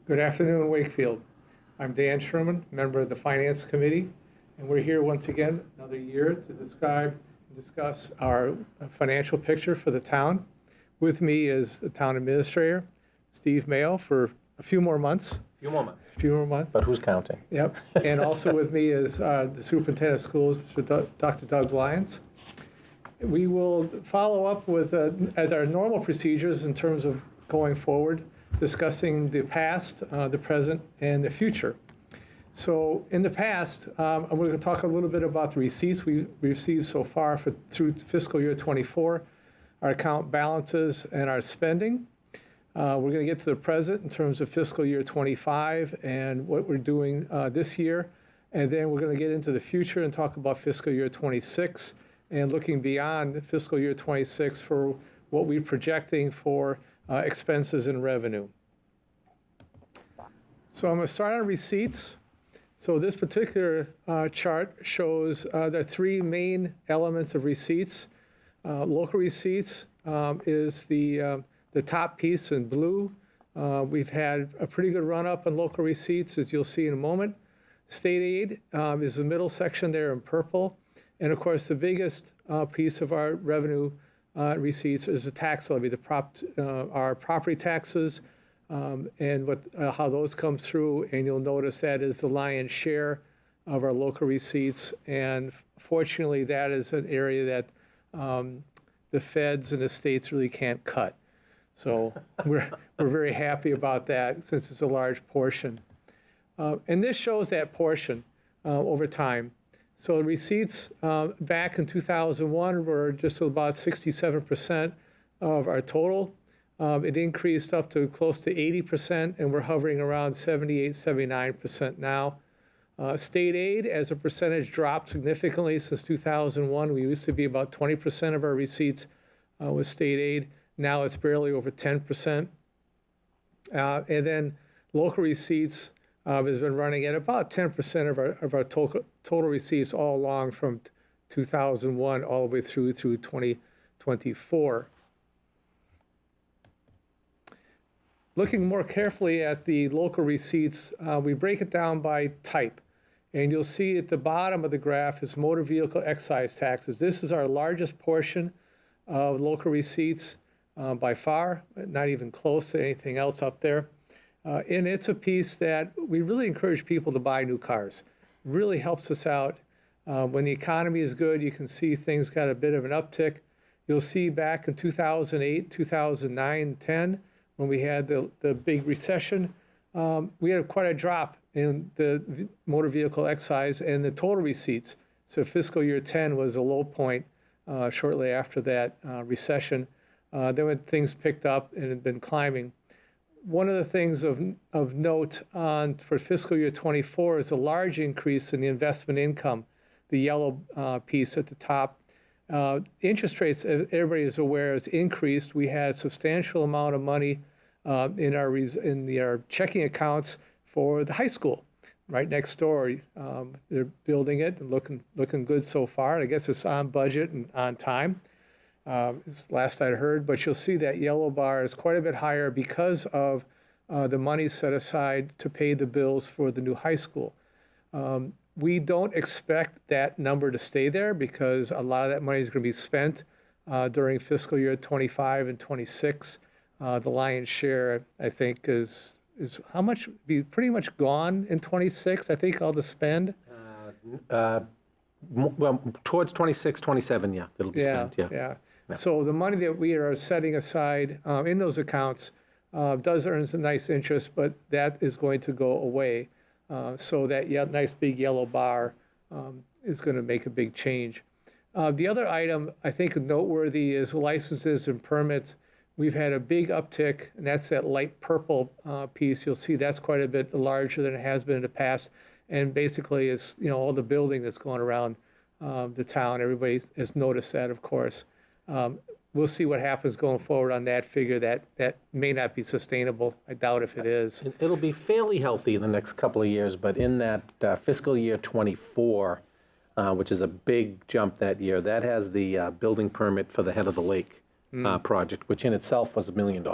Good afternoon, Wakefield. I'm Dan Sherman, member of the Finance Committee, and we're here once again another year to discuss our financial picture for the town. With me is the town administrator, Steve Mayo, for a few more months. Few more months. But who's counting? Yep. And also with me is the superintendent of schools, Dr. Doug Lyons. We will follow up with, as our normal procedures in terms of going forward, discussing the past, the present, and the future. So in the past, I'm going to talk a little bit about the receipts we received so far through fiscal year 24, our account balances, and our spending. We're going to get to the present in terms of fiscal year 25 and what we're doing this year. And then we're going to get into the future and talk about fiscal year 26 and looking beyond fiscal year 26 for what we're projecting for expenses and revenue. So I'm going to start on receipts. So this particular chart shows the three main elements of receipts. Local receipts is the top piece in blue. We've had a pretty good run up on local receipts, as you'll see in a moment. State aid is the middle section there in purple. And of course, the biggest piece of our revenue receipts is the tax levy, our property taxes, and how those come through. And you'll notice that is the lion's share of our local receipts. And fortunately, that is an area that the feds and the states really can't cut. So we're very happy about that since it's a large portion. And this shows that portion over time. So receipts back in 2001 were just about 67% of our total. It increased up to close to 80%, and we're hovering around 78, 79% now. State aid as a percentage dropped significantly since 2001. We used to be about 20% of our receipts with state aid. Now it's barely over 10%. And then local receipts has been running at about 10% of our total receipts all along from 2001 all the way through 2024. Looking more carefully at the local receipts, we break it down by type. And you'll see at the bottom of the graph is motor vehicle excise taxes. This is our largest portion of local receipts by far, not even close to anything else up there. And it's a piece that we really encourage people to buy new cars. Really helps us out. When the economy is good, you can see things got a bit of an uptick. You'll see back in 2008, 2009, 10, when we had the big recession, we had quite a drop in the motor vehicle excise and the total receipts. So fiscal year 10 was a low point shortly after that recession. Then when things picked up and had been climbing. One of the things of note for fiscal year 24 is a large increase in the investment income, the yellow piece at the top. Interest rates, everybody is aware, has increased. We had a substantial amount of money in our checking accounts for the high school right next door. They're building it and looking good so far. I guess it's on budget and on time. Last I heard, but you'll see that yellow bar is quite a bit higher because of the money set aside to pay the bills for the new high school. We don't expect that number to stay there because a lot of that money is going to be spent during fiscal year 25 and 26. The lion's share, I think, is how much? Be pretty much gone in 26, I think, all the spend. Well, towards 26, 27, yeah, it'll be spent, yeah. Yeah. So the money that we are setting aside in those accounts does earn some nice interest, but that is going to go away. So that nice big yellow bar is going to make a big change. The other item I think noteworthy is licenses and permits. We've had a big uptick, and that's that light purple piece. You'll see that's quite a bit larger than it has been in the past. And basically, it's all the building that's going around the town. Everybody has noticed that, of course. We'll see what happens going forward on that figure. That may not be sustainable. I doubt if it is. It'll be fairly healthy in the next couple of years, but in that fiscal year 24, which is a big jump that year, that has the building permit for the Head of the Lake project, which in itself was $1 million.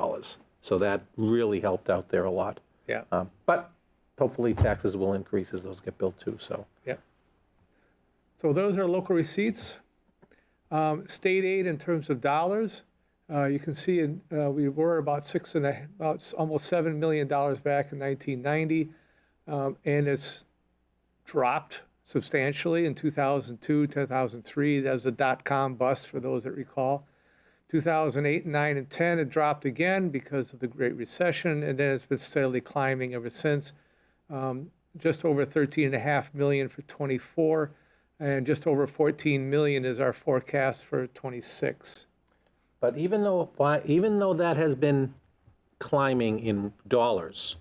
So that really helped out there a lot. Yeah. But hopefully taxes will increase as those get built too, so. Yeah. So those are local receipts. State aid in terms of dollars, you can see we were about almost $7 million back in 1990, and it's dropped substantially in 2002, 2003. That was the dot-com bust for those that recall. 2008, 9, and 10, it dropped again because of the Great Recession, and then it's been steadily climbing ever since. Just over 13.5 million for 24, and just over 14 million is our forecast for 26. But even though that has been climbing in dollars,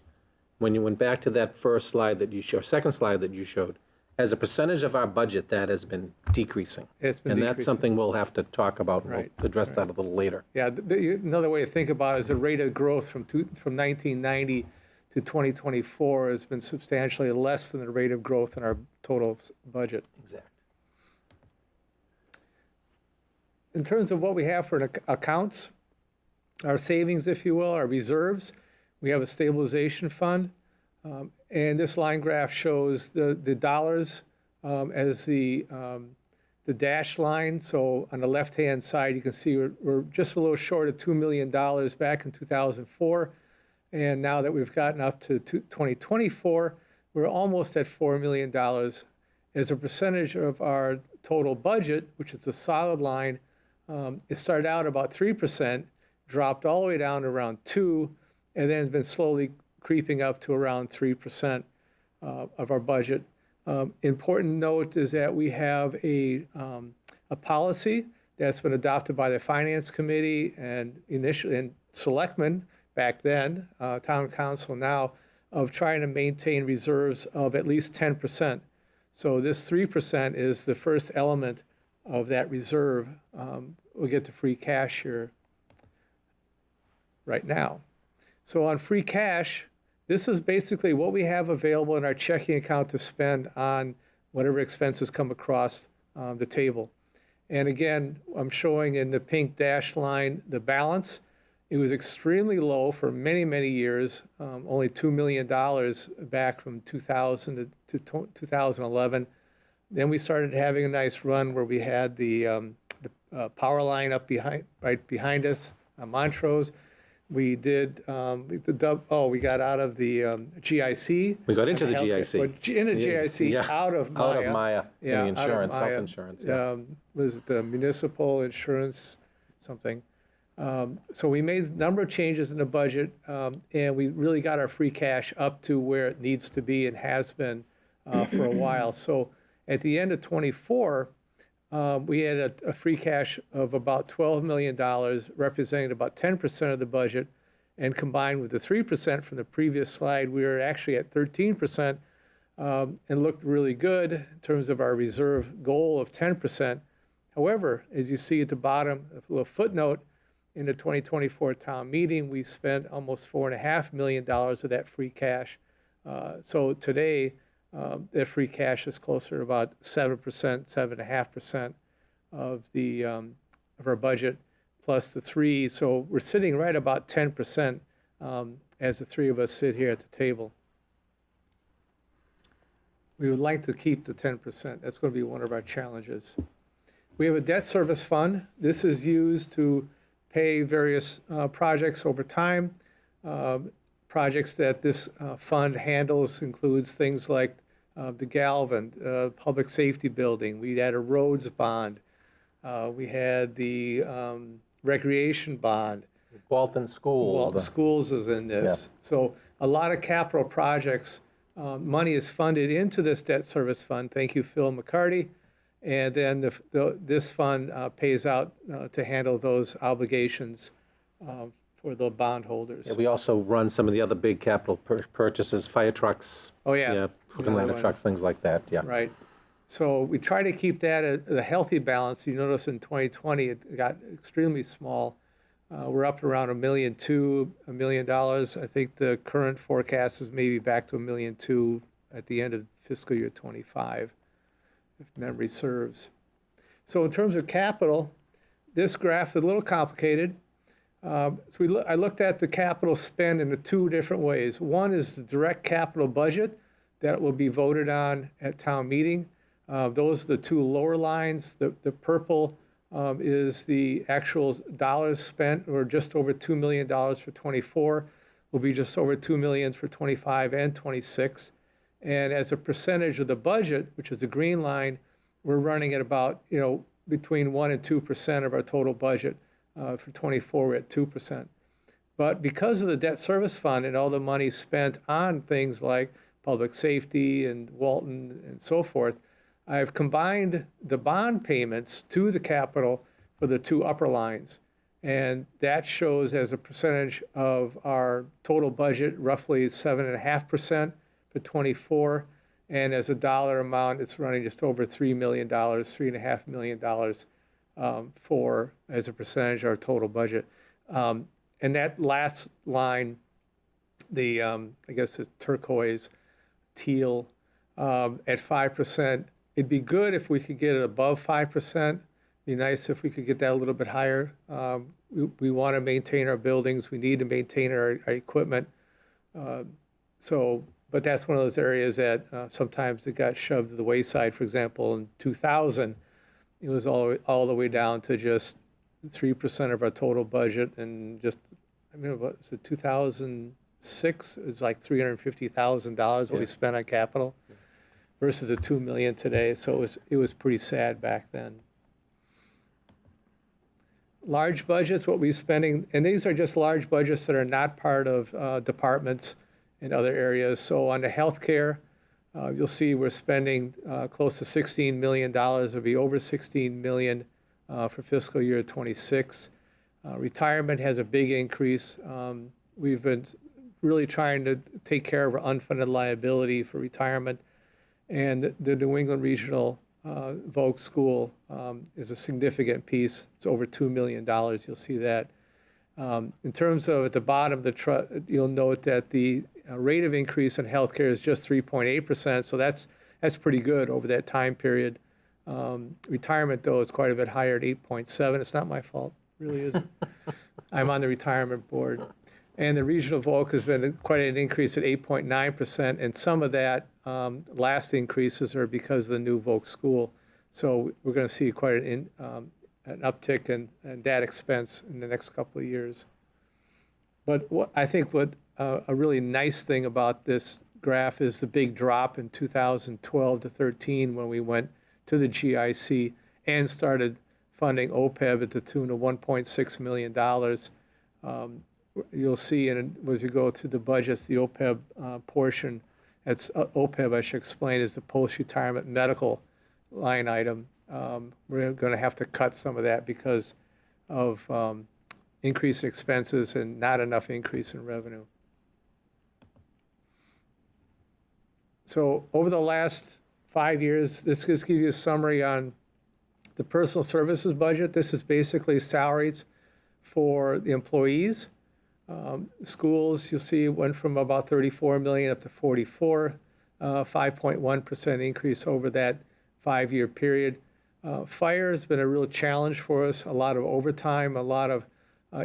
when you went back to that first slide that you showed, second slide that you showed, as a percentage of our budget, that has been decreasing. It's been and decreasing. That's something we'll have to talk about, and Right, we'll address that a little later. Yeah, another way to think about it is the rate of growth from 1990 to 2024 has been substantially less than the rate of growth in our total budget. Exactly. In terms of what we have for accounts, our savings, if you will, our reserves, we have a stabilization fund. And this line graph shows the dollars as the dashed line. So on the left-hand side, you can see we're just a little short of $2 million back in 2004. And now that we've gotten up to 2024, we're almost at $4 million. As a percentage of our total budget, which is a solid line, it started out about 3%, dropped all the way down to around 2%, and then has been slowly creeping up to around 3% of our budget. Important note is that we have a policy that's been adopted by the Finance Committee and selectmen back then, Town Council now, of trying to maintain reserves of at least 10%. So this 3% is the first element of that reserve. We'll get to free cash here right now. So on free cash, this is basically what we have available in our checking account to spend on whatever expenses come across the table. And again, I'm showing in the pink dashed line the balance. It was extremely low for many, many years, only $2 million back from 2000 to 2011. Then we started having a nice run where we had the power line up right behind us, Montrose. We did, we got out of the GIC. We got into the GIC. In the GIC, Yeah, out of Maya. Out of Maya, Yeah, the out of insurance, health Maya. insurance. Yeah. Was it the municipal insurance something? So we made a number of changes in the budget, and we really got our free cash up to where it needs to be and has been for a while. So at the end of 24, we had a free cash of about $12 million, representing about 10% of the budget. And combined with the 3% from the previous slide, we were actually at 13%, and looked really good in terms of our reserve goal of 10%. However, as you see at the bottom, a little footnote, in the 2024 town meeting, we spent almost $4.5 million of that free cash. So today, that free cash is closer to about 7%, 7.5% of our budget, plus the 3. So we're sitting right about 10% as the three of us sit here at the table. We would like to keep the 10%. That's going to be one of our challenges. We have a debt service fund. This is used to pay various projects over time. Projects that this fund handles includes things like the Galvin public safety building. We had a roads bond. We had the recreation bond. Walton School. Walton Schools is in this. Yeah. So a lot of capital projects, money is funded into this debt service fund. Thank you, Phil McCarty. And then this fund pays out to handle those obligations for the bondholders. Yeah, we also run some of the other big capital purchases, fire trucks. Oh, yeah. Yeah, hook and ladder trucks, things like that, yeah. Right. So we try to keep that at a healthy balance. You notice in 2020, it got extremely small. We're up around $1.2 million. I think the current forecast is maybe back to $1.2 million at the end of fiscal year 25. If memory serves. So in terms of capital, this graph is a little complicated. I looked at the capital spend in the two different ways. One is the direct capital budget that will be voted on at town meeting. Those are the two lower lines. The purple is the actual dollars spent, or just over $2 million for '24. Will be just over $2 million for '25 and '26. And as a percentage of the budget, which is the green line, we're running at about, between 1% and 2% of our total budget. For '24, we're at 2%. But because of the debt service fund and all the money spent on things like public safety and Walton and so forth, I've combined the bond payments to the capital for the two upper lines. And that shows as a percentage of our total budget, roughly 7.5% for '24. And as a dollar amount, it's running just over $3 million, $3.5 million for as a percentage of our total budget. And that last line, the I guess it's turquoise, teal, at 5%. It'd be good if we could get it above 5%. Be nice if we could get that a little bit higher. We want to maintain our buildings. We need to maintain our equipment. But that's one of those areas that sometimes it got shoved to the wayside. For example, in 2000, it was all the way down to just 3% of our total budget, and just, what was it, 2006? It was like $350,000 what we spent on capital, versus the $2 million today. So it was pretty sad back then. Large budgets, what we're spending, and these are just large budgets that are not part of departments in other areas. So on the healthcare, you'll see we're spending close to $16 million. It'll be over $16 million for fiscal year '26. Retirement has a big increase. We've been really trying to take care of our unfunded liability for retirement. And the New England Regional Voc School is a significant piece. It's over $2 million. You'll see that. In terms of at the bottom, you'll note that the rate of increase in healthcare is just 3.8%. So that's pretty good over that time period. Retirement, though, is quite a bit higher at 8.7. It's not my fault, it really isn't. I'm on the retirement board. And the regional Voc has been quite an increase at 8.9%. And some of that last increases are because of the new Voc school. So we're going to see quite an uptick in that expense in the next couple of years. But I think what a really nice thing about this graph is the big drop in 2012 to 13 when we went to the GIC and started funding OPEB at the tune of $1.6 million. You'll see, and as you go through the budgets, the OPEB portion, that's OPEB, I should explain, is the post-retirement medical line item. We're going to have to cut some of that because of increased expenses and not enough increase in revenue. So over the last 5 years, this just gives you a summary on the personal services budget. This is basically salaries for the employees. Schools, you'll see, went from about 34 million up to 44, 5.1% increase over that 5-year period. Fire has been a real challenge for us, a lot of overtime, a lot of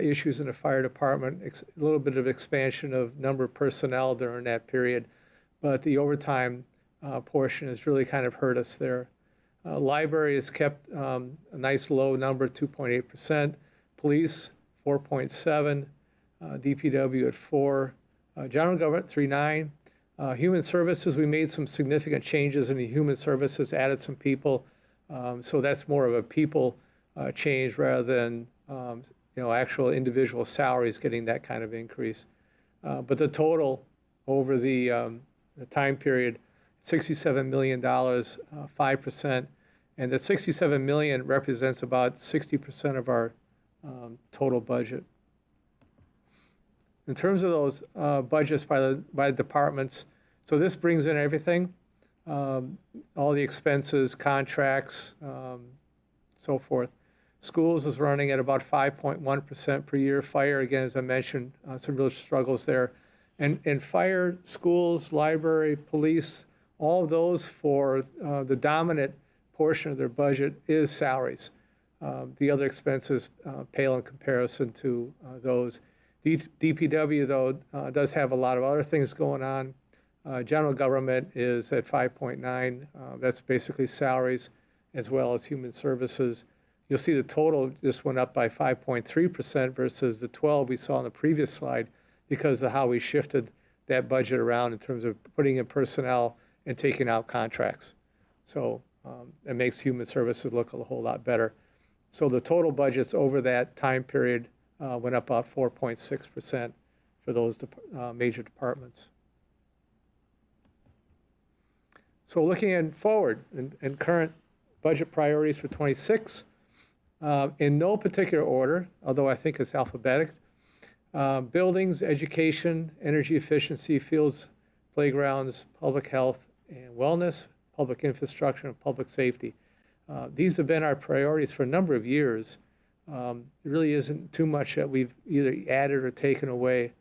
issues in the fire department, a little bit of expansion of number of personnel during that period. But the overtime portion has really kind of hurt us there. Library has kept a nice low number, 2.8%. Police, 4.7%. DPW at 4%. General government, 3.9%. Human services, we made some significant changes in the human services, added some people. So that's more of a people change rather than actual individual salaries getting that kind of increase. But the total over the time period, $67 million, 5%, and that $67 million represents about 60% of our total budget. In terms of those budgets by departments, so this brings in everything, all the expenses, contracts, so forth. Schools is running at about 5.1% per year. Fire, again, as I mentioned, some real struggles there. And fire, schools, library, police, all of those for the dominant portion of their budget is salaries. The other expenses pale in comparison to those. DPW, though, does have a lot of other things going on. General government is at 5.9. That's basically salaries as well as human services. You'll see the total just went up by 5.3% versus the 12 we saw on the previous slide because of how we shifted that budget around in terms of putting in personnel and taking out contracts. So it makes human services look a whole lot better. So the total budgets over that time period went up about 4.6% for those major departments. So looking forward and current budget priorities for 26, in no particular order, although I think it's alphabetic, buildings, education, energy efficiency, fields, playgrounds, public health and wellness, public infrastructure, and public safety. These have been our priorities for a number of years. There really isn't too much that we've either added or taken away.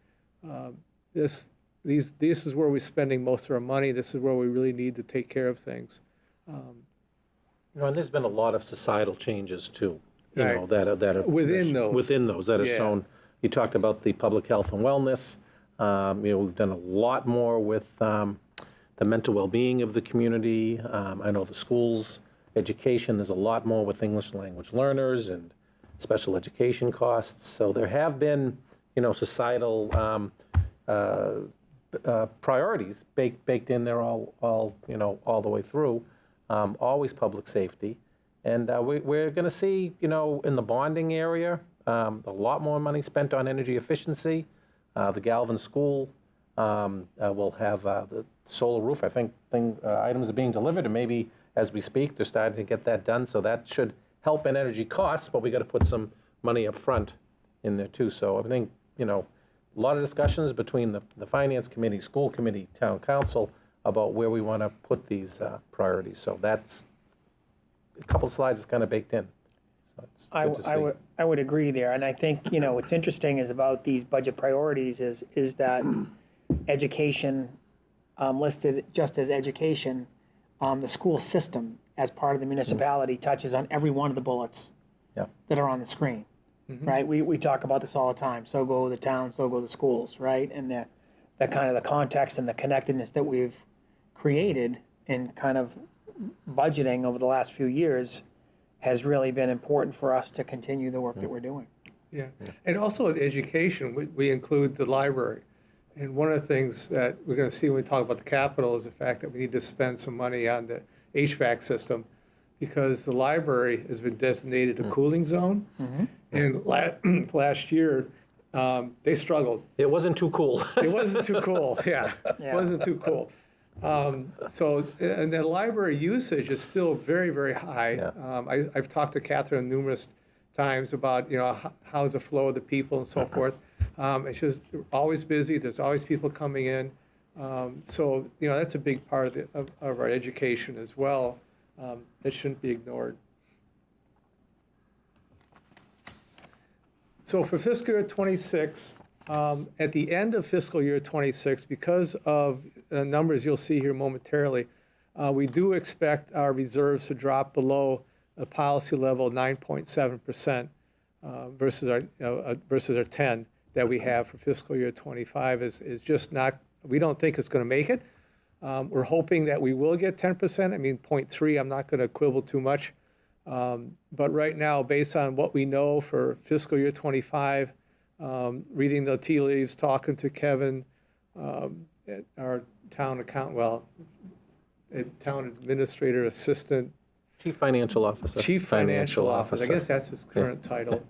This is where we're spending most of our money. This is where we really need to take care of things. And there's been a lot of societal changes too, Right. that are Within those. that are Yeah. shown. You talked about the public health and wellness. We've done a lot more with the mental well-being of the community. I know the schools, education, there's a lot more with English language learners and special education costs. So there have been, societal priorities baked in there all the way through. Always public safety. And we're going to see, in the bonding area, a lot more money spent on energy efficiency. The Galvin School will have the solar roof. I think items are being delivered, and maybe as we speak, they're starting to get that done. So that should help in energy costs, but we got to put some money up front in there too. So I think, a lot of discussions between the finance committee, school committee, town council about where we want to put these priorities. So that's a couple slides is kind of baked in. So it's good to see. I would agree there. And I think, what's interesting is about these budget priorities is that education, listed just as education, the school system as part of the municipality touches on every one of the bullets Yeah. that are on the screen, right? We talk about this all the time. So go the towns, so go the schools, right? And the kind of the context and the connectedness that we've created in kind of budgeting over the last few years has really been important for us to continue the work that we're doing. Yeah, and also in education, we include the library. And one of the things that we're going to see when we talk about the capital is the fact that we need to spend some money on the HVAC system because the library has been designated a cooling zone. And last year, they struggled. It wasn't too cool. It wasn't too cool, yeah. It Yeah. wasn't too cool. And the library usage is still very, very high. Yeah. I've talked to Catherine numerous times about, how's the flow of the people and so forth. It's just always busy. There's always people coming in. So, that's a big part of our education as well. That shouldn't be ignored. So for fiscal year 26, at the end of fiscal year 26, because of the numbers you'll see here momentarily, we do expect our reserves to drop below a policy level of 9.7% versus our 10 that we have for fiscal year 25 is just not. We don't think it's going to make it. We're hoping that we will get 10%. I mean, 0.3. I'm not going to quibble too much. But right now, based on what we know for fiscal year 25, reading the tea leaves, talking to Kevin, our town town administrator assistant, Chief Financial Officer. Chief Financial Officer. I guess that's his current title.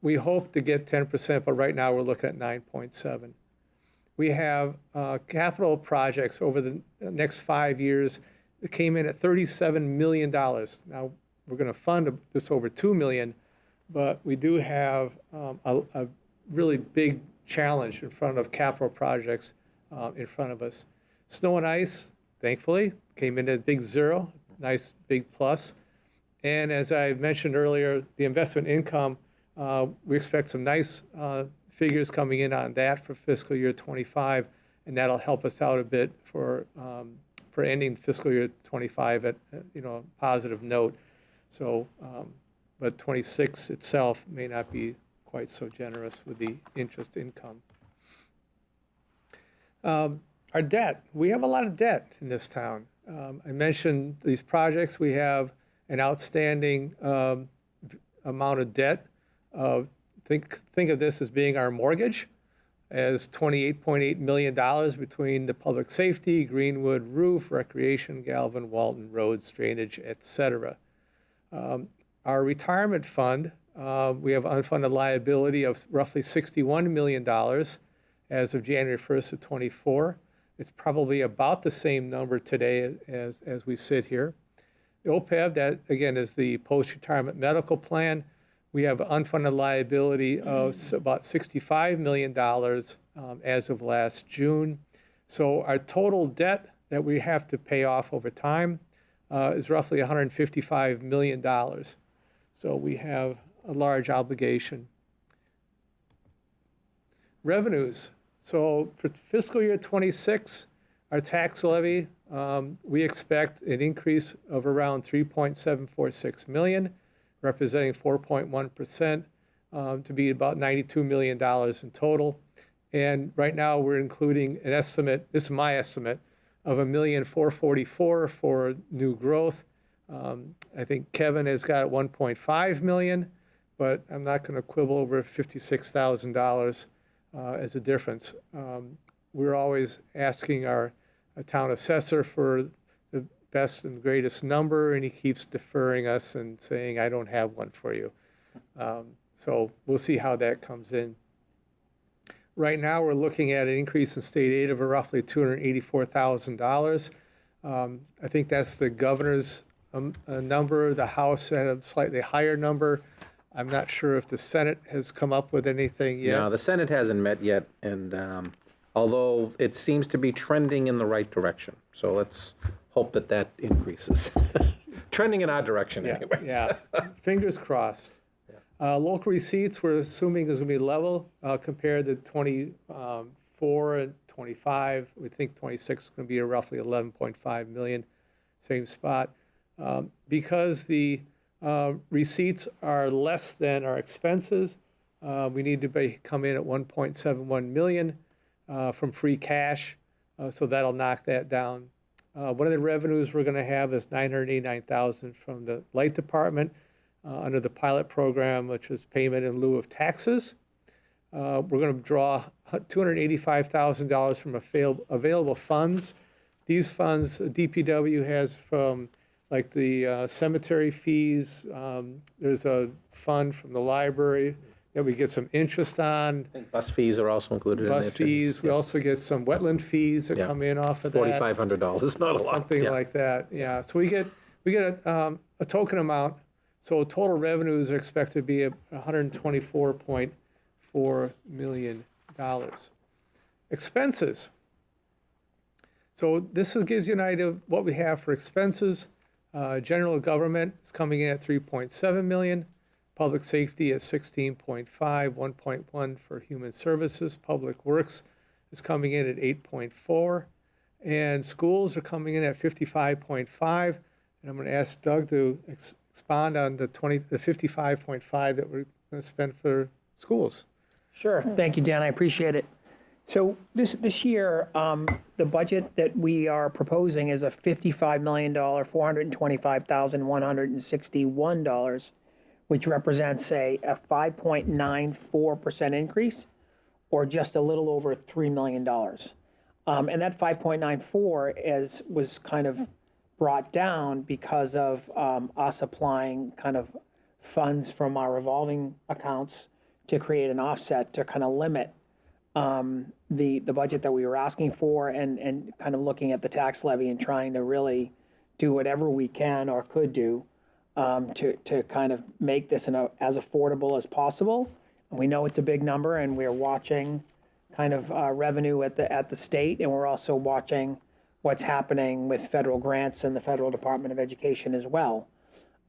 We hope to get 10%, but right now we're looking at 9.7. We have capital projects over the next 5 years that came in at $37 million. Now, we're going to fund just over $2 million, but we do have a really big challenge in front of capital projects in front of us. Snow and ice, thankfully, came in at big zero, nice big plus. And as I mentioned earlier, the investment income, we expect some nice figures coming in on that for fiscal year 25, and that'll help us out a bit for ending fiscal year 25 at a positive note. So but 26 itself may not be quite so generous with the interest income. Our debt, we have a lot of debt in this town. I mentioned these projects. We have an outstanding amount of debt. Think of this as being our mortgage, as $28.8 million between the public safety, Greenwood roof, recreation, Galvin, Walton, roads, drainage, et cetera. Our retirement fund, we have unfunded liability of roughly $61 million as of January 1st of 24. It's probably about the same number today as we sit here. The OPEB, that again is the post-retirement medical plan. We have unfunded liability of about $65 million as of last June. So our total debt that we have to pay off over time is roughly $155 million. So we have a large obligation. Revenues. So for fiscal year 26, our tax levy, we expect an increase of around 3.746 million, representing 4.1%, to be about $92 million in total. And right now we're including an estimate, this is my estimate, of $1,444,000 for new growth. I think Kevin has got 1.5 million, but I'm not going to quibble over $56,000 as a difference. We're always asking our town assessor for the best and greatest number, and he keeps deferring us and saying, I don't have one for you. So we'll see how that comes in. Right now, we're looking at an increase in state aid of roughly $284,000. I think that's the governor's number. The House had a slightly higher number. I'm not sure if the Senate has come up with anything yet. No, the Senate hasn't met yet, and although it seems to be trending in the right direction. So let's hope that that increases. Trending in our direction, anyway. Yeah, fingers crossed. Local receipts, we're assuming is going to be level compared to 24 and 25. We think 26 is going to be roughly 11.5 million, same spot. Because the receipts are less than our expenses, we need to come in at 1.71 million from free cash, so that'll knock that down. One of the revenues we're going to have is $989,000 from the light department under the pilot program, which is payment in lieu of taxes. We're going to draw $285,000 from available funds. These funds DPW has from like the cemetery fees. There's a fund from the library that we get some interest on. I think bus fees are also included in there. Bus fees. We also get some wetland fees that come in off of that. $4,500, not a lot. Something like that, yeah. So we get a token amount. So total revenues are expected to be $124.4 million. Expenses. So this gives you an idea of what we have for expenses. General government is coming in at 3.7 million. Public safety at 16.5, 1.1 for human services. Public works is coming in at 8.4. And schools are coming in at 55.5. And I'm going to ask Doug to expand on the 55.5 that we're going to spend for schools. Sure. Thank you, Dan. I appreciate it. So this year, the budget that we are proposing is a $55,425,161, which represents a 5.94% increase, or just a little over $3 million. And that 5.94 was kind of brought down because of us applying kind of funds from our revolving accounts to create an offset to kind of limit the budget that we were asking for, and kind of looking at the tax levy and trying to really do whatever we can or could do to kind of make this as affordable as possible. We know it's a big number, and we're watching kind of revenue at the state, and we're also watching what's happening with federal grants and the Federal Department of Education as well.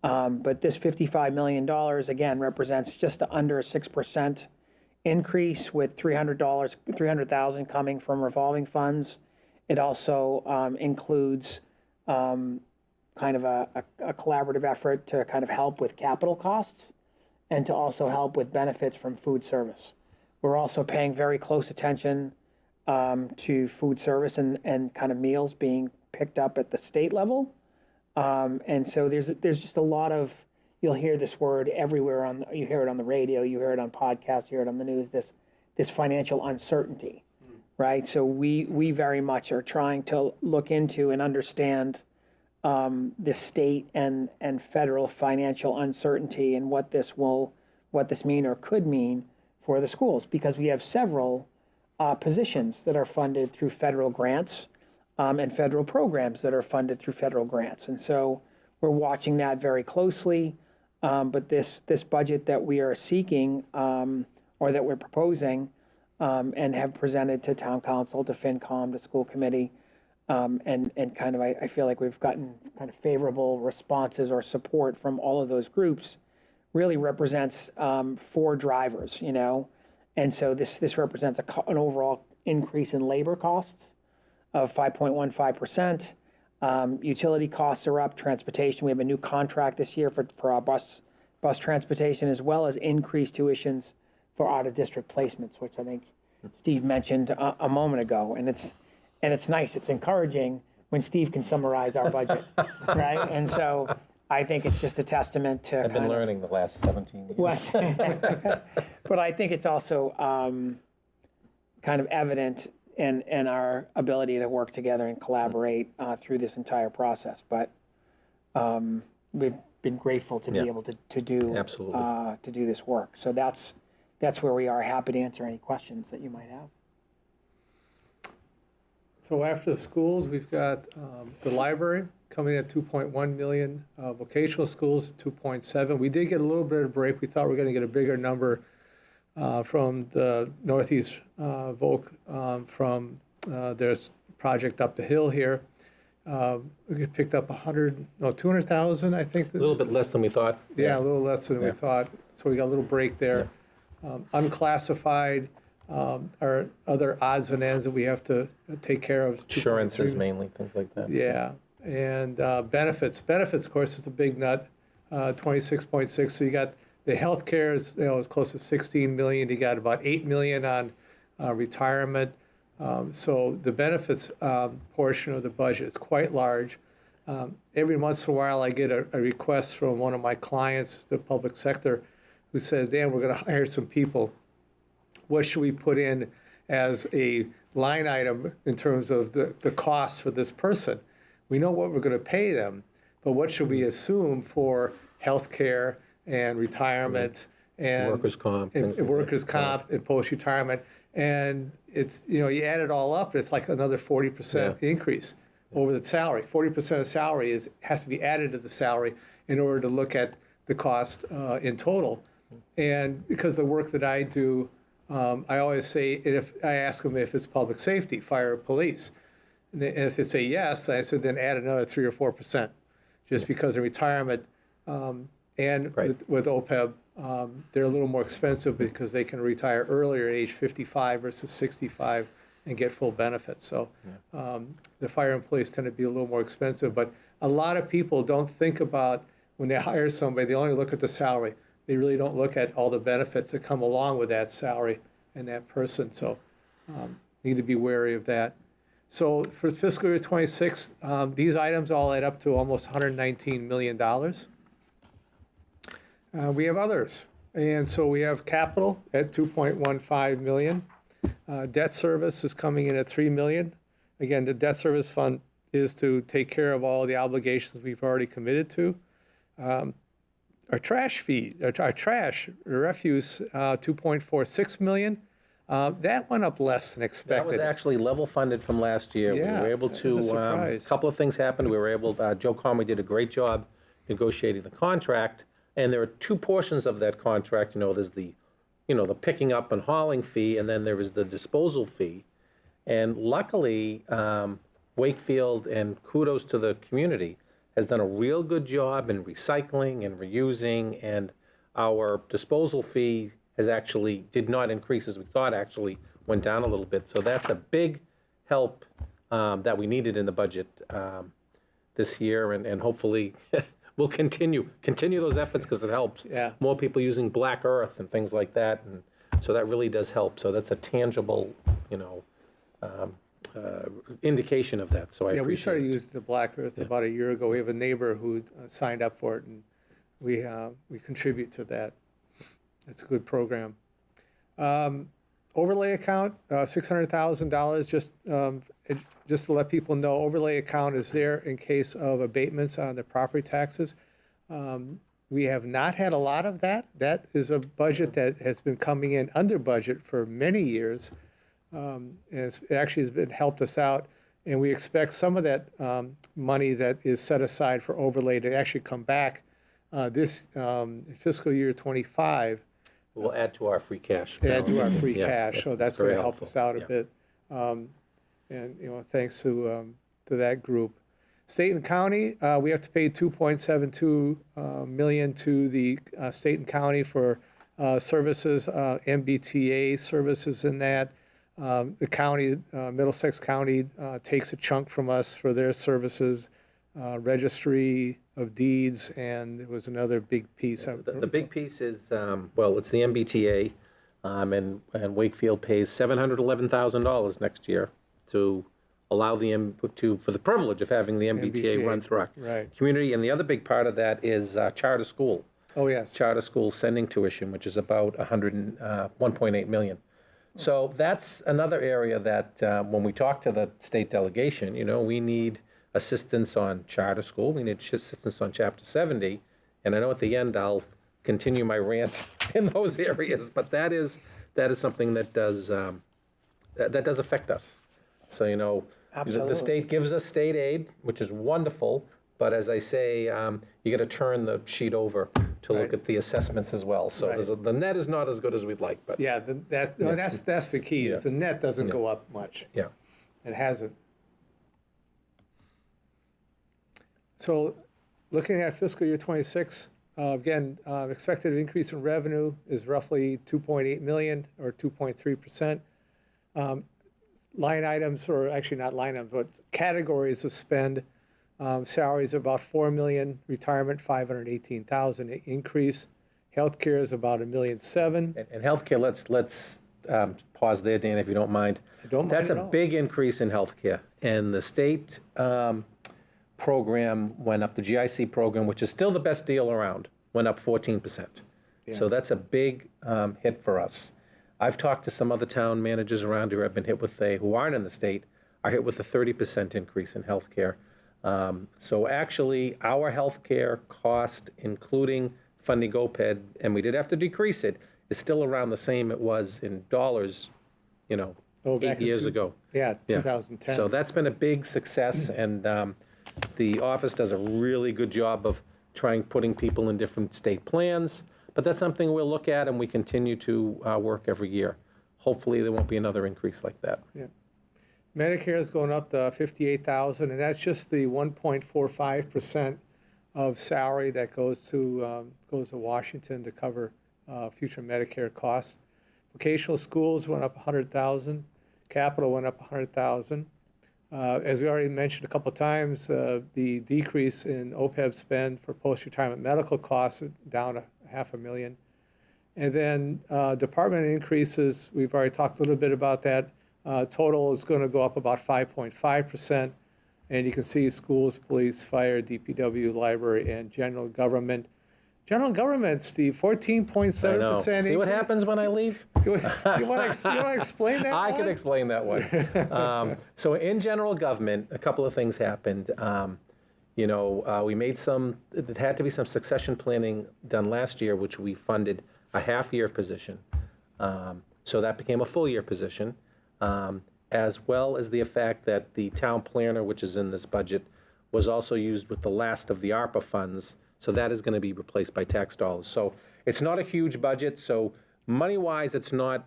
But this $55 million, again, represents just under a 6% increase, with $300,000 coming from revolving funds. It also includes kind of a collaborative effort to kind of help with capital costs and to also help with benefits from food service. We're also paying very close attention to food service and kind of meals being picked up at the state level. And so there's just a lot of, you'll hear this word everywhere you hear it on the radio, you hear it on podcasts, you hear it on the news, this financial uncertainty, right? So we very much are trying to look into and understand the state and federal financial uncertainty and what this mean or could mean for the schools, because we have several positions that are funded through federal grants and federal programs that are funded through federal grants. And so we're watching that very closely. But this budget that we are seeking or that we're proposing and have presented to town council, to FinCom, to school committee, and kind of I feel like we've gotten kind of favorable responses or support from all of those groups, really represents 4 drivers, you know. And so this represents an overall increase in labor costs of 5.15%. Utility costs are up, transportation. We have a new contract this year for our bus transportation, as well as increased tuitions for out-of-district placements, which I think Steve mentioned a moment ago. And it's nice. It's encouraging when Steve can summarize our budget, right? And so I think it's just a testament to. I've been learning the last 17 years. But I think it's also kind of evident in our ability to work together and collaborate through this entire process. But we've been grateful to be able to do Absolutely. To do this work. So that's where we are. Happy to answer any questions that you might have. So after the schools, we've got the library coming at 2.1 million, vocational schools at 2.7. We did get a little bit of a break. We thought we were going to get a bigger number from the Northeast Voc from their project up the hill here. We picked up 200,000, I think. A little bit less than we thought. Yeah, a little less than we thought. So we got a little break there. Unclassified are other odds and ends that we have to take care of. Insurances mainly, things like that. Yeah, and benefits. Benefits, of course, is a big nut, 26.6. So you got the healthcare is close to 16 million. You got about 8 million on retirement. So the benefits portion of the budget is quite large. Every once in a while, I get a request from one of my clients, the public sector, who says, Dan, we're going to hire some people. What should we put in as a line item in terms of the cost for this person? We know what we're going to pay them, but what should we assume for health care and retirement and workers' comp, and post-retirement? And it's, you add it all up, it's like another 40% increase over the salary. 40% of salary has to be added to the salary in order to look at the cost in total. And because of the work that I do, I always say, if I ask them if it's public safety, fire, or police, and if they say yes, I said then add another 3 or 4%, just because in retirement and with OPEB, they're a little more expensive because they can retire earlier at age 55 versus 65 and get full benefits. So the fire and police tend to be a little more expensive, but a lot of people don't think about when they hire somebody, they only look at the salary. They really don't look at all the benefits that come along with that salary and that person. So need to be wary of that. So for fiscal year 26, these items all add up to almost $119 million. We have others. And so we have capital at 2.15 million. Debt service is coming in at 3 million. Again, the debt service fund is to take care of all the obligations we've already committed to. Our trash fee, our trash refuse, 2.46 million. That went up less than expected. That was actually level funded from last year. Yeah, we were able that was a to, surprise. a couple of things happened. We were able, Joe Conway did a great job negotiating the contract. And there are 2 portions of that contract. There's the, the picking up and hauling fee, and then there is the disposal fee. And luckily, Wakefield, and kudos to the community, has done a real good job in recycling and reusing, and our disposal fee did not increase as we thought, actually went down a little bit. So that's a big help that we needed in the budget this year, and hopefully we'll continue those efforts because it helps. Yeah. More people using black earth and things like that, and so that really does help. So that's a tangible, indication of that. So I Yeah, we appreciate started it. using the Black Earth about a year ago. We have a neighbor who signed up for it, and we contribute to that. It's a good program. Overlay account, $600,000. Just to let people know, overlay account is there in case of abatements on the property taxes. We have not had a lot of that. That is a budget that has been coming in under budget for many years. And it actually has helped us out. And we expect some of that money that is set aside for overlay to actually come back this fiscal year 25. We'll add to our free cash. Add to our balance. free Yeah, cash, so that's very going to help us out a yeah. bit. And thanks to that group. State and county, we have to pay $2.72 million to the state and county for services, MBTA services in that. The county, Middlesex County, takes a chunk from us for their services, registry of deeds, and there was another big piece. The big piece is, it's the MBTA, and Wakefield pays $711,000 next year to allow for the privilege of having the MBTA run through our Right. community. And the other big part of that is charter school. Oh, yes. Charter school sending tuition, which is about 1.8 million. So that's another area that when we talk to the state delegation, we need assistance on charter school. We need assistance on Chapter 70. And I know at the end I'll continue my rant in those areas, but that is something that does affect us. So, the Absolutely. state gives us state aid, which is wonderful. But as I say, you got to turn the sheet over to look Right. at the assessments as well. So Right. the net is not as good as we'd like, but Yeah, that's the key, is the net doesn't go up much. yeah. It hasn't. So looking at fiscal year 26, again, expected increase in revenue is roughly 2.8 million or 2.3%. Line items, or actually not line items, but categories of spend, salaries about 4 million, retirement 518,000 increase. Healthcare is about 1.7 million. And healthcare, let's pause there, Dan, if you don't mind. I don't mind That's at a all. big increase in healthcare. And the state program went up, the GIC program, which is still the best deal around, went up 14%. So that's a big hit for us. I've talked to some other town managers around here who have been hit who aren't in the state, are hit with a 30% increase in healthcare. So actually, our healthcare cost, including funding OPED, and we did have to decrease it, is still around the same it was in dollars, back 8 in years ago. Yeah, 2010. So that's been a big success, and the office does a really good job of putting people in different state plans. But that's something we'll look at, and we continue to work every year. Hopefully, there won't be another increase like that. Yeah. Medicare is going up to 58,000, and that's just the 1.45% of salary that goes to Washington to cover future Medicare costs. Vocational schools went up 100,000. Capital went up 100,000. As we already mentioned a couple of times, the decrease in OPEB spend for post-retirement medical costs is down to $500,000. And then department increases, we've already talked a little bit about that. Total is going to go up about 5.5%. And you can see schools, police, fire, DPW, library, and general government. General government, Steve, 14.7% I know. See what increase. happens when I leave? You want to explain that I one? can explain that one. So in general government, a couple of things happened. We made there had to be some succession planning done last year, which we funded a half-year position. So that became a full-year position, as well as the fact that the town planner, which is in this budget, was also used with the last of the ARPA funds. So that is going to be replaced by tax dollars. So it's not a huge budget. So money-wise, it's not,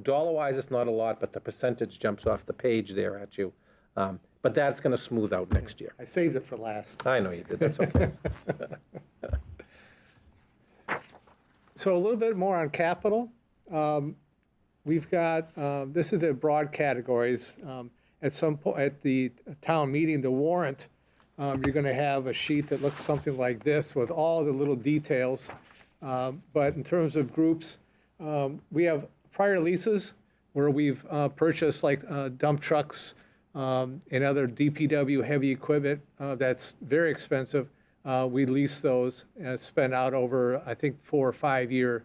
dollar-wise, it's not a lot, but the percentage jumps off the page there at you. But that's going to smooth out next year. I saved it for last. I know you did. That's okay. So a little bit more on capital. We've got, this is the broad categories. At the town meeting, the warrant you're going to have a sheet that looks something like this with all the little details. But in terms of groups, we have prior leases where we've purchased like dump trucks and other DPW heavy equipment that's very expensive. We lease those and spend out over, I think, 4 or 5 year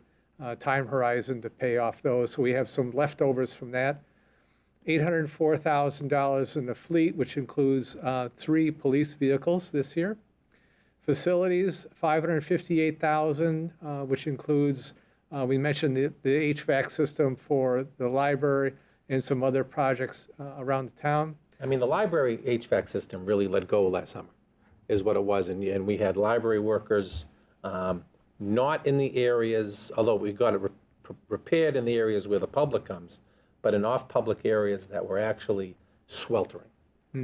time horizon to pay off those. So we have some leftovers from that. $804,000 in the fleet, which includes 3 police vehicles this year. Facilities, $558,000, which includes, we mentioned the HVAC system for the library and some other projects around the town. I mean, the library HVAC system really let go last summer, is what it was. And we had library workers, not in the areas, although we got it repaired in the areas where the public comes, but in off-public areas that were actually sweltering.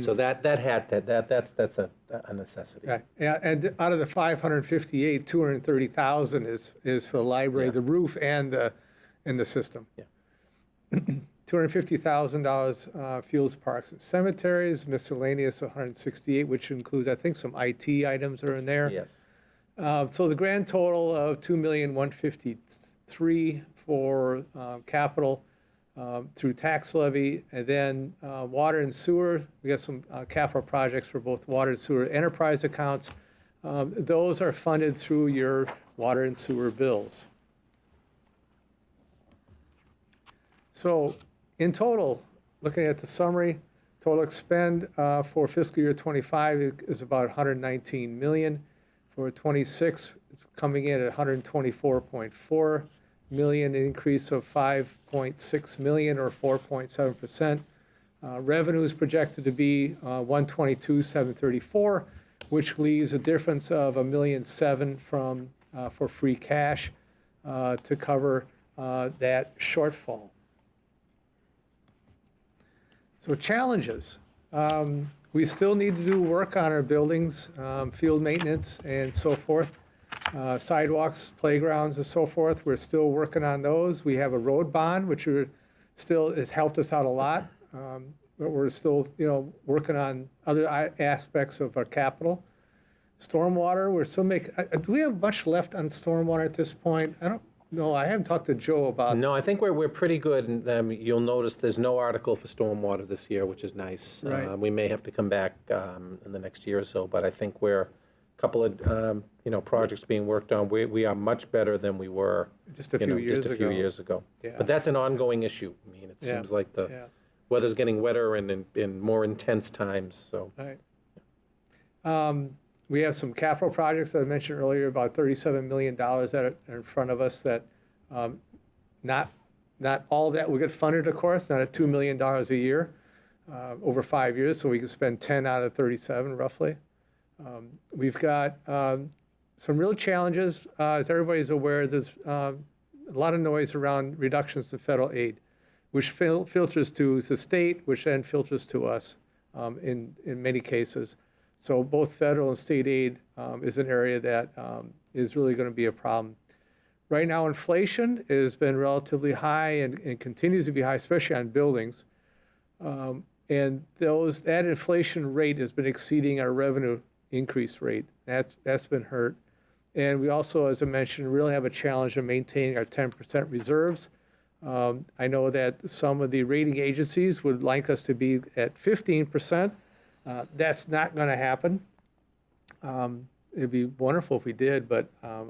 So that's a necessity. Right. Yeah, and out of the 558, 230,000 is for the library, the roof and the system. Yeah. $250,000 fuels, parks, and cemeteries, miscellaneous 168, which includes, I think, some IT items are in there. Yes. So the grand total of $2,153,000 for capital through tax levy, and then water and sewer. We got some capital projects for both water and sewer enterprise accounts. Those are funded through your water and sewer bills. So in total, looking at the summary, total expend for fiscal year 25 is about 119 million. For 26, it's coming in at 124.4 million, an increase of 5.6 million or 4.7%. Revenue is projected to be 122,734, which leaves a difference of $1.7 million from for free cash to cover that shortfall. So challenges. We still need to do work on our buildings, field maintenance and so forth, sidewalks, playgrounds and so forth. We're still working on those. We have a road bond, which still has helped us out a lot. But we're still, working on other aspects of our capital. Stormwater, we're still making, do we have much left on stormwater at this point? I don't know. I haven't talked to Joe about. No, I think we're pretty good. And you'll notice there's no article for stormwater this year, which is nice. Right. We may have to come back in the next year or so, but I think we're a couple of projects being worked on. We are much better than we were Just a few years ago. Yeah. But that's an ongoing issue. I mean, it seems like the weather's getting wetter and in more intense times. So. Right. We have some capital projects that I mentioned earlier, about $37 million that are in front of us that not all of that will get funded, of course, not at $2 million a year over 5 years, so we can spend 10 out of 37 roughly. We've got some real challenges. As everybody's aware, there's a lot of noise around reductions in federal aid, which filters to the state, which then filters to us in many cases. So both federal and state aid is an area that is really going to be a problem. Right now, inflation has been relatively high and continues to be high, especially on buildings. And that inflation rate has been exceeding our revenue increase rate. That's been hurt. And we also, as I mentioned, really have a challenge in maintaining our 10% reserves. I know that some of the rating agencies would like us to be at 15%. That's not going to happen. It'd be wonderful if we did, but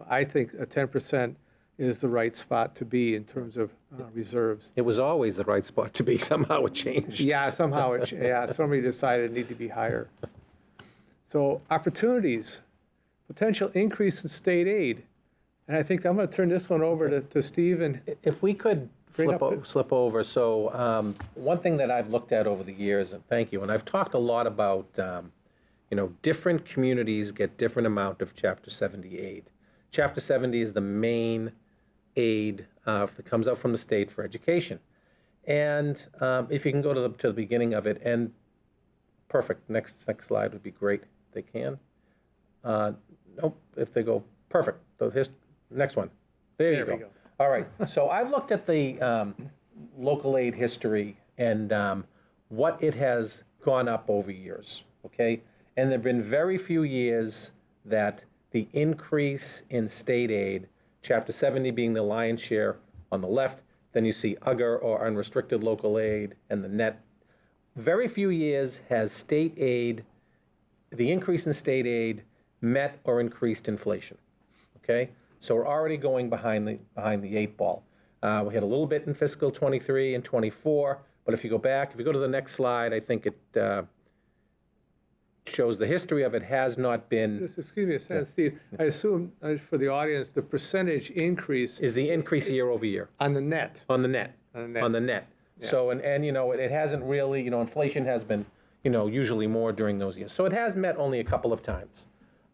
I think a 10% is the right spot to be in terms of reserves. It was always the right spot to be. Somehow it changed. Yeah, somehow somebody decided it needed to be higher. So opportunities, potential increase in state aid. And I think I'm going to turn this one over to Steve. And if we could slip over. So one thing that I've looked at over the years, and thank you, and I've talked a lot about, different communities get different amount of Chapter 70 aid. Chapter 70 is the main aid that comes out from the state for education. And if you can go to the beginning of it, and perfect, next slide would be great if they can. Nope, if they go, perfect. So here's next one. There you go. All right, so I've looked at the local aid history and what it has gone up over years, okay? And there have been very few years that the increase in state aid, Chapter 70 being the lion's share on the left, then you see UGR or unrestricted local aid and the net. Very few years has state aid, the increase in state aid met or increased inflation, okay? So we're already going behind the eight ball. We had a little bit in fiscal 23 and 24, but if you go back, if you go to the next slide, I think it shows the history of it has not been, Just excuse me a second, Steve. I assume for the audience, the percentage increase is the increase year over year on the net. on the net. On the net. On the net. So, and you know, it hasn't really, you know, inflation has been, you know, usually more during those years. So it has met only a couple of times.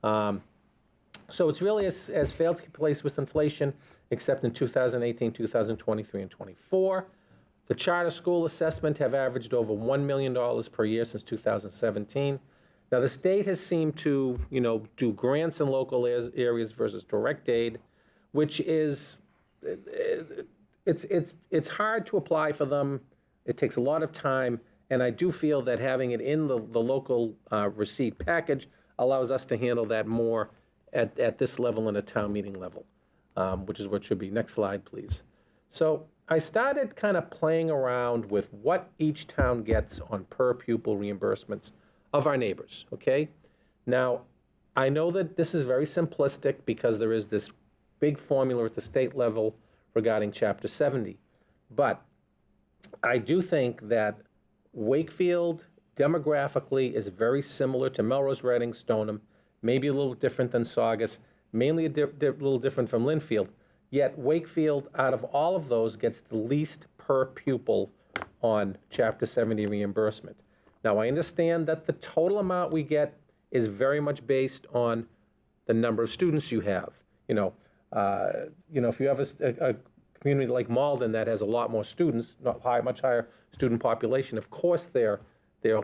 So it's really has failed to keep pace with inflation, except in 2018, 2023, and 24. The charter school assessment have averaged over $1 million per year since 2017. Now, the state has seemed to, you know, do grants in local areas versus direct aid, which is, it's hard to apply for them. It takes a lot of time, and I do feel that having it in the local receipt package allows us to handle that more at this level and a town meeting level, which is what should be. Next slide, please. So I started kind of playing around with what each town gets on per pupil reimbursements of our neighbors, okay? Now, I know that this is very simplistic because there is this big formula at the state level regarding Chapter 70, but I do think that Wakefield demographically is very similar to Melrose, Reading, Stoneham, maybe a little different than Saugus, mainly a little different from Linfield, yet Wakefield, out of all of those, gets the least per pupil on Chapter 70 reimbursement. Now, I understand that the total amount we get is very much based on the number of students you have. You know, if you have a community like Malden that has a lot more students, much higher student population, of course their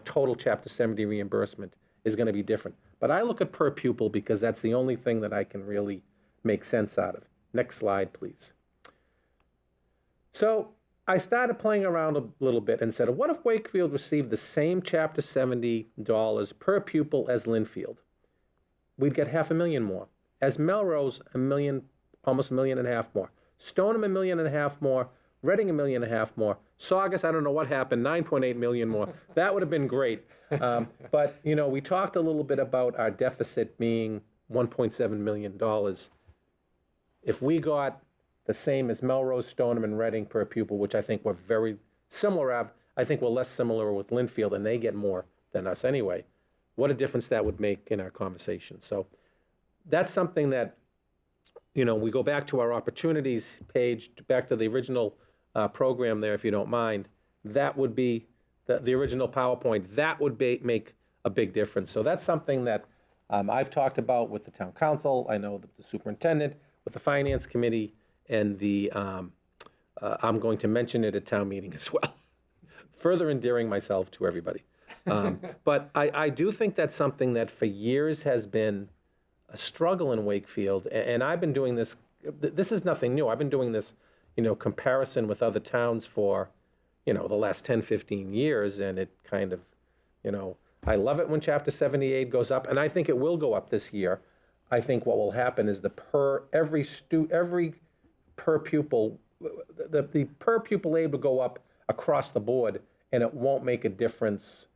total Chapter 70 reimbursement is going to be different. But I look at per pupil because that's the only thing that I can really make sense out of. Next slide, please. So I started playing around a little bit and said, what if Wakefield received the same Chapter 70 dollars per pupil as Linfield? We'd get $500,000 more. As Melrose, $1 million, almost $1.5 million more. Stoneham, $1.5 million more. Reading, $1.5 million more. Saugus, I don't know what happened, $9.8 million more. That would have been great. But, you know, we talked a little bit about our deficit being $1.7 million. If we got the same as Melrose, Stoneham, and Reading per pupil, which I think we're very similar of, I think we're less similar with Linfield, and they get more than us anyway. What a difference that would make in our conversation. So that's something that, you know, we go back to our opportunities page, back to the original program there, if you don't mind. That would be the original PowerPoint. That would make a big difference. So that's something that I've talked about with the town council. I know the superintendent, with the finance committee, and I'm going to mention it at town meeting as well. Further endearing myself to everybody. But I do think that's something that for years has been a struggle in Wakefield, and I've been doing this. This is nothing new. I've been doing this, you know, comparison with other towns for, you know, the last 10, 15 years, and it kind of, you know, I love it when Chapter 78 goes up, and I think it will go up this year. I think what will happen is every per pupil, the per pupil aid will go up across the board, and it won't make a difference.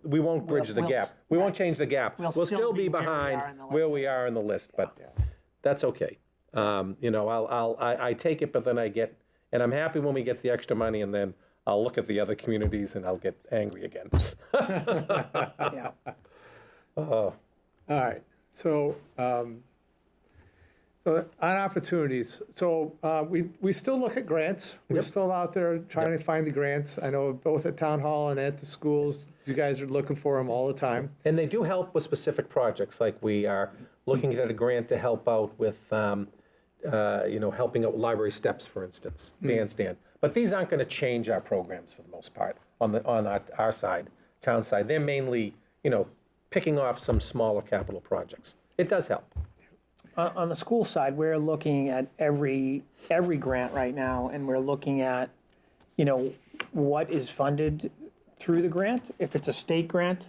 We won't bridge the gap. We won't change the gap. We'll still be behind where we are in the list, but that's okay. You know, I take it, but then and I'm happy when we get the extra money, and then I'll look at the other communities and I'll get angry again. Yeah. All right. So, so on opportunities, so we still look at grants. We're still out there trying to find the grants. I know both at Town Hall and at the schools, you guys are looking for them all the time. And they do help with specific projects, like we are looking at a grant to help out with, you know, helping out library steps, for instance, bandstand. But these aren't going to change our programs for the most part on our side, town side. They're mainly, you know, picking off some smaller capital projects. It does help. On the school side, we're looking at every grant right now, and we're looking at, you know, what is funded through the grant. If it's a state grant,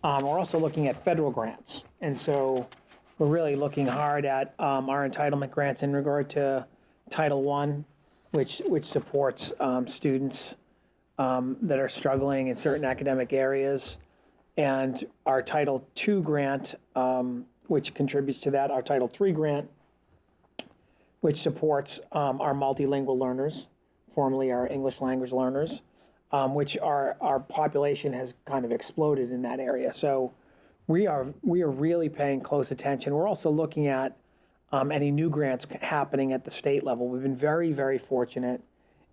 We're also looking at federal grants. And so we're really looking hard at our entitlement grants in regard to Title I, which supports students that are struggling in certain academic areas, and our Title II grant, which contributes to that, our Title III grant, which supports our multilingual learners, formerly our English language learners, which our population has kind of exploded in that area. So we are really paying close attention. We're also looking at any new grants happening at the state level. We've been very, very fortunate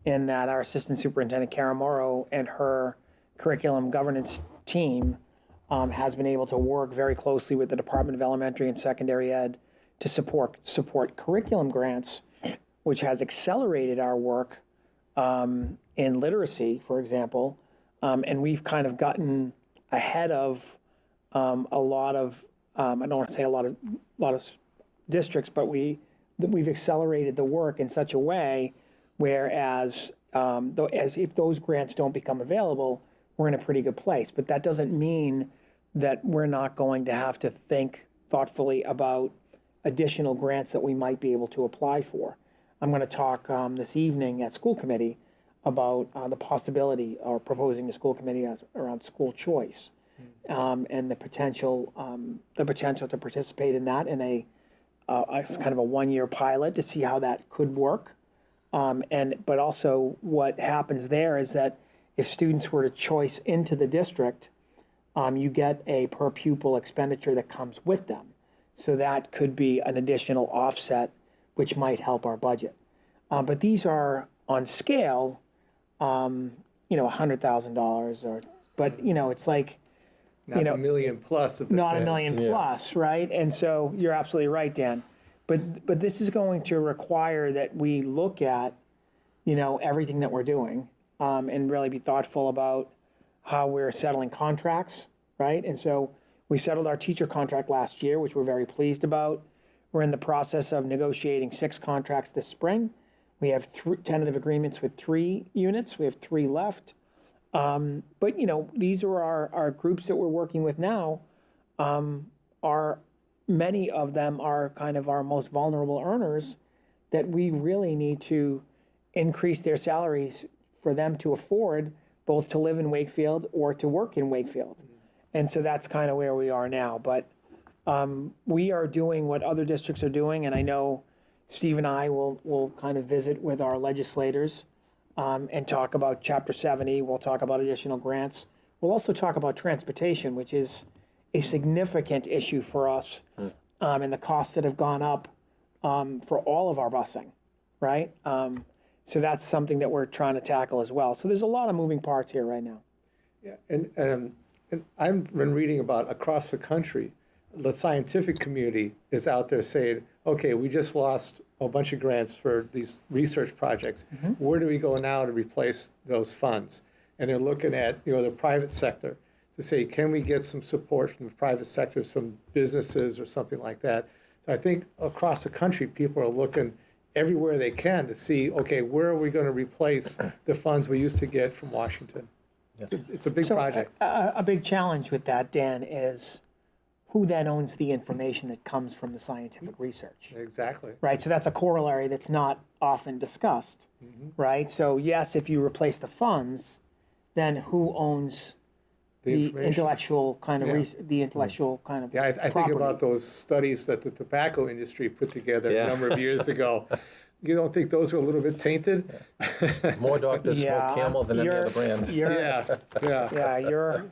in that our Assistant Superintendent Karen Morrow and her curriculum governance team has been able to work very closely with the Department of Elementary and Secondary Ed to support curriculum grants, which has accelerated our work in literacy, for example, and we've kind of gotten ahead of a lot of I don't want to say a lot of districts, but we've accelerated the work in such a way, whereas as if those grants don't become available, we're in a pretty good place. But that doesn't mean that we're not going to have to think thoughtfully about additional grants that we might be able to apply for. I'm going to talk this evening at school committee about the possibility, or proposing to school committee around school choice, and the potential to participate in that in a kind of a 1-year pilot to see how that could work. But also what happens there is that if students were to choice into the district, you get a per pupil expenditure that comes with them. So that could be an additional offset, which might help our budget. But these are on scale, $100,000 but it's like, Not a million plus of not a defense. million plus, right? And so you're absolutely right, Dan. But this is going to require that we look at, everything that we're doing, and really be thoughtful about how we're settling contracts, right? And so we settled our teacher contract last year, which we're very pleased about. We're in the process of negotiating 6 contracts this spring. We have tentative agreements with 3 units. We have 3 left. But these are our groups that we're working with now. Many of them are kind of our most vulnerable earners that we really need to increase their salaries for them to afford both to live in Wakefield or to work in Wakefield. And so that's kind of where we are now. But we are doing what other districts are doing, and I know Steve and I will kind of visit with our legislators and talk about Chapter 70. We'll talk about additional grants. We'll also talk about transportation, which is a significant issue for us, and the costs that have gone up for all of our busing, right? So that's something that we're trying to tackle as well. So there's a lot of moving parts here right now. Yeah, and I've been reading about across the country, the scientific community is out there saying, okay, we just lost a bunch of grants for these research projects. Where do we go now to replace those funds? And they're looking at, the private sector to say, can we get some support from the private sectors, from businesses or something like that? So I think across the country, people are looking everywhere they can to see, okay, where are we going to replace the funds we used to get from Washington? Yes. It's a big project. A big challenge with that, Dan, is who then owns the information that comes from the scientific research? Exactly. Right, so that's a corollary that's not often discussed, right? So yes, if you replace the funds, then who owns the intellectual kind of Yeah, I think about those studies that the tobacco industry put together a number of years ago. You don't think those were a little bit tainted? More doctors smoke Camel than any other brand. Yeah. You're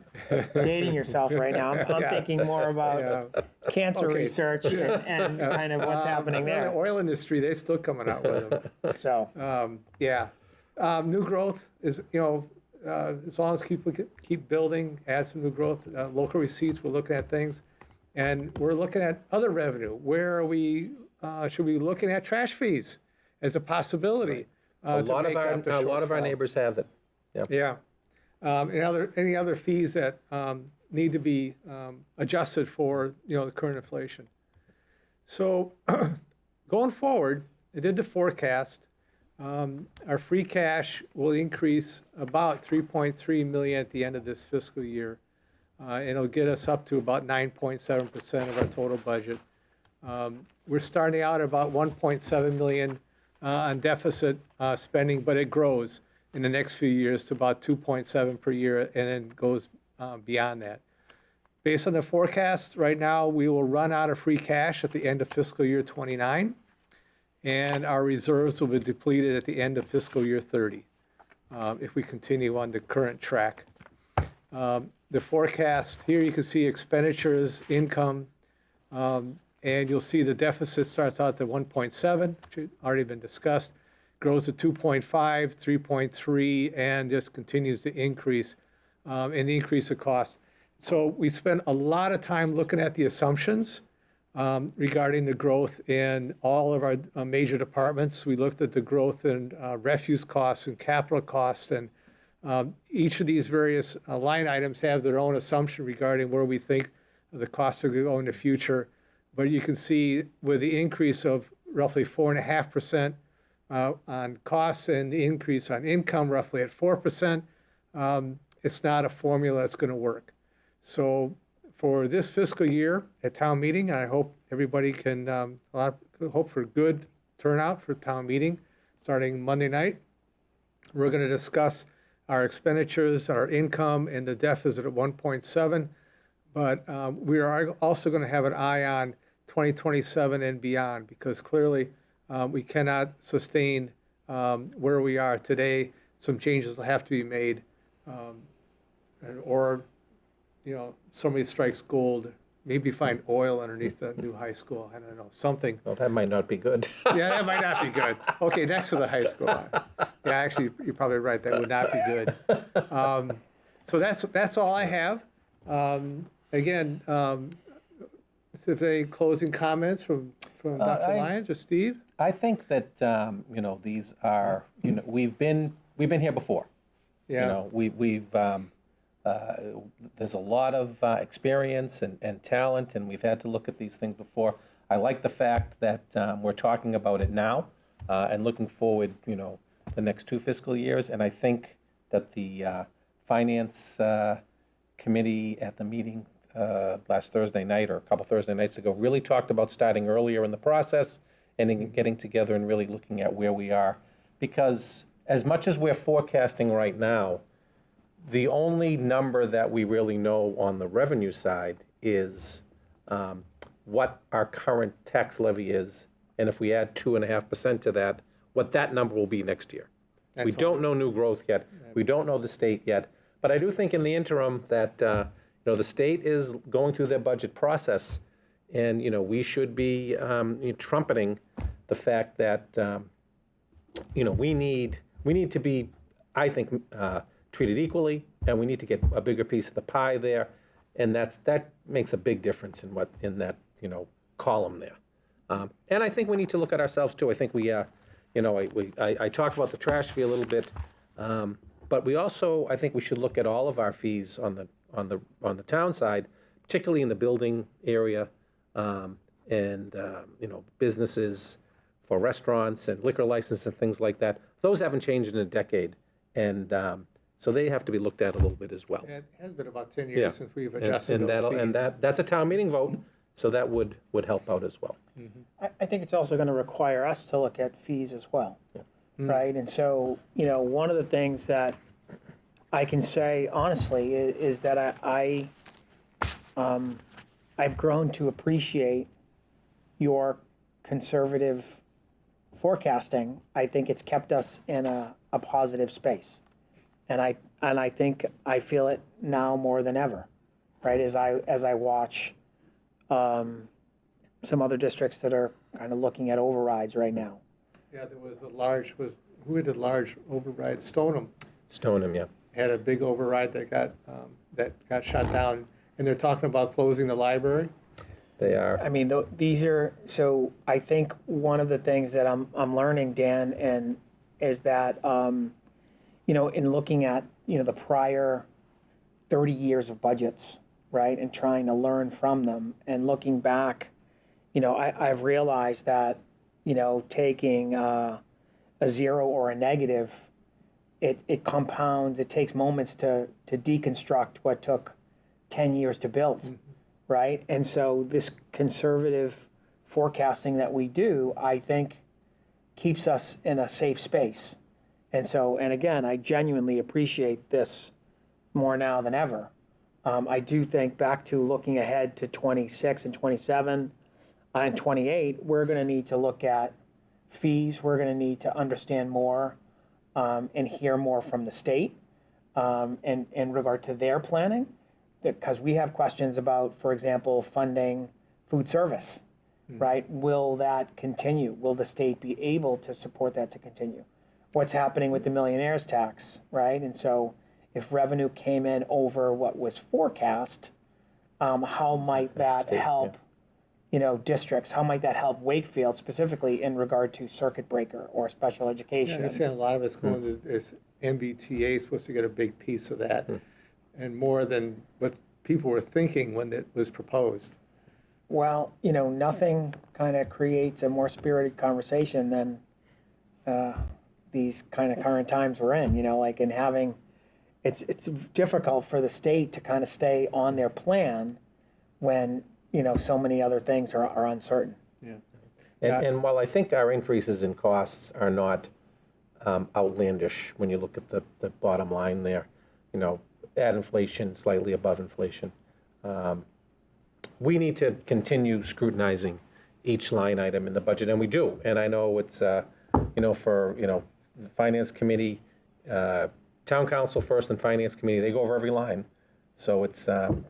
dating yourself right now. I'm thinking more about cancer research and kind of what's happening there. The oil industry, they're still coming out with them. So, new growth is, as long as people keep building, add some new growth, local receipts, we're looking at things. And we're looking at other revenue. Where are we, should we be looking at trash fees as a possibility? A lot of our neighbors have it. Yep. Yeah. Any other fees that need to be adjusted for, the current inflation. So going forward, I did the forecast. Our free cash will increase about $3.3 million at the end of this fiscal year. and it'll get us up to about 9.7% of our total budget. We're starting out at about 1.7 million on deficit spending, but it grows in the next few years to about 2.7 per year, and then goes beyond that. Based on the forecast, right now, we will run out of free cash at the end of fiscal year 29, and our reserves will be depleted at the end of fiscal year 30, if we continue on the current track. The forecast, here you can see expenditures, income, and you'll see the deficit starts out at 1.7, which has already been discussed, grows to 2.5, 3.3, and just continues to increase, and the increase of cost. So we spent a lot of time looking at the assumptions regarding the growth in all of our major departments. We looked at the growth in refuse costs and capital costs, and each of these various line items have their own assumption regarding where we think the costs are going to go in the future. But you can see with the increase of roughly 4.5% on costs and the increase on income roughly at 4%, it's not a formula that's going to work. So for this fiscal year at town meeting, I hope everybody can hope for good turnout for town meeting starting Monday night. We're going to discuss our expenditures, our income, and the deficit at 1.7. But we are also going to have an eye on 2027 and beyond, because clearly we cannot sustain where we are today. Some changes will have to be made, or somebody strikes gold, maybe find oil underneath the new high school. I don't know, something. Well, that might not be good. Yeah, that might not be good. Okay, next to the high school. Yeah, actually, you're probably right. That would not be good. So that's all I have. Again, if any closing comments from Dr. Lyons or Steve? I think that these are we've been here before. Yeah. We've there's a lot of experience and talent, and we've had to look at these things before. I like the fact that we're talking about it now and looking forward, the next 2 fiscal years. And I think that the Finance Committee at the meeting last Thursday night, or a couple Thursday nights ago, really talked about starting earlier in the process and in getting together and really looking at where we are. Because as much as we're forecasting right now, the only number that we really know on the revenue side is what our current tax levy is, and if we add 2.5% to that, what that number will be next year. We don't know new growth yet. We don't know the state yet. But I do think in the interim that the state is going through their budget process, and we should be trumpeting the fact that we need to be, I think, treated equally, and we need to get a bigger piece of the pie there, and that makes a big difference in that column there. And I think we need to look at ourselves too. I think I talked about the trash fee a little bit, but we also, I think we should look at all of our fees on the town side, particularly in the building area, and businesses for restaurants and liquor license and things like that. Those haven't changed in a decade, and so they have to be looked at a little bit as well. It has been about 10 years since we've adjusted and those fees. And that's a town meeting vote, so that would help out as well. I think it's also going to require us to look at fees as well, right? And so, one of the things that I can say honestly is that I've grown to appreciate your conservative forecasting. I think it's kept us in a positive space. And I think I feel it now more than ever, right? As I watch some other districts that are kind of looking at overrides right now. Yeah, there was who had a large override? Stoneham Yeah. had a big override that got shut down, and they're talking about closing the library. They are. I mean, so I think one of the things that I'm learning, Dan, and is that in looking at the prior 30 years of budgets, right, and trying to learn from them, and looking back, I've realized that taking a 0 or a negative, it compounds. It takes moments to deconstruct what took 10 years to build, right? And so this conservative forecasting that we do, I think, keeps us in a safe space. And so, and again, I genuinely appreciate this more now than ever. I do think back to looking ahead to 26 and 27 and 28, we're going to need to look at fees. We're going to need to understand more and hear more from the state in regard to their planning, because we have questions about, for example, funding food service, right? Will that continue? Will the state be able to support that to continue? What's happening with the millionaires tax, right? And so if revenue came in over what was forecast, how might that help, districts? How might that help Wakefield specifically in regard to circuit breaker or special Yeah, I education? understand a lot of it's going to this MBTA is supposed to get a big piece of that, and more than what people were thinking when it was proposed. Well, nothing kind of creates a more spirited conversation than these kind of current times we're in, like in having, it's difficult for the state to kind of stay on their plan when, so many other things are uncertain. Yeah. And while I think our increases in costs are not outlandish when you look at the bottom line there, at inflation, slightly above inflation, we need to continue scrutinizing each line item in the budget, and we do. And I know it's, for, the Finance Committee, Town Council first and Finance Committee, they go over every line. So it's, and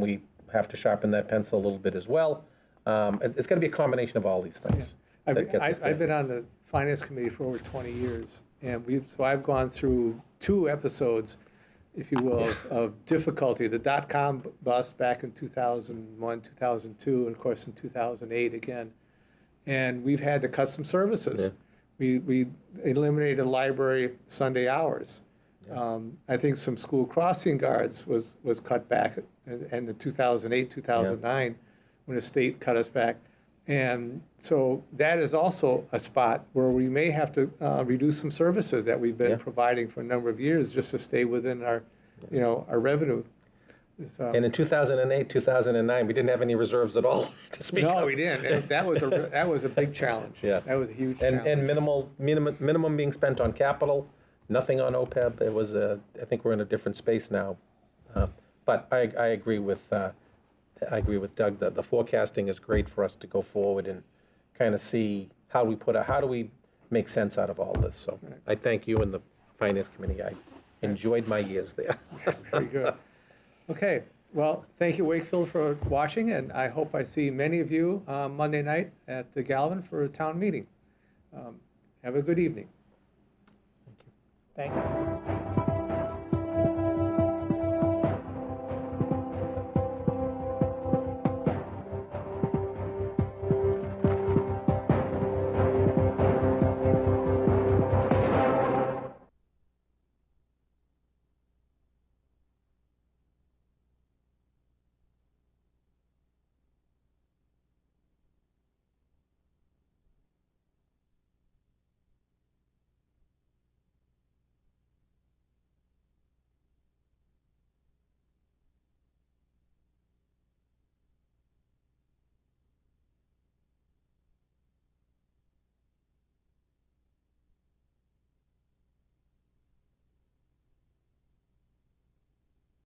we have to sharpen that pencil a little bit as well. It's got to be a combination of all these things. I've been on the Finance Committee for over 20 years, and so I've gone through 2 episodes, if you will, of difficulty. The dot-com bust back in 2001, 2002, and of course in 2008 again. And we've had to cut some services. We eliminated library Sunday hours. I think some school crossing guards was cut back in the 2008, 2009, when the state cut us back. And so that is also a spot where we may have to reduce some services that we've been providing for a number of years just to stay within our, our revenue. And in 2008, 2009, we didn't have any reserves at all to speak of. No, we didn't. And that was a big challenge. Yeah. That was a huge challenge. And minimum being spent on capital, nothing on OPEB. It was I think we're in a different space now. But I agree with Doug that the forecasting is great for us to go forward and kind of see how do we make sense out of all this. So I thank you and the Finance Committee. I enjoyed my years there. Very good. Okay. Well, thank you, Wakefield, for watching, and I hope I see many of you Monday night at the Galvin for a town meeting. Have a good evening. Thank you.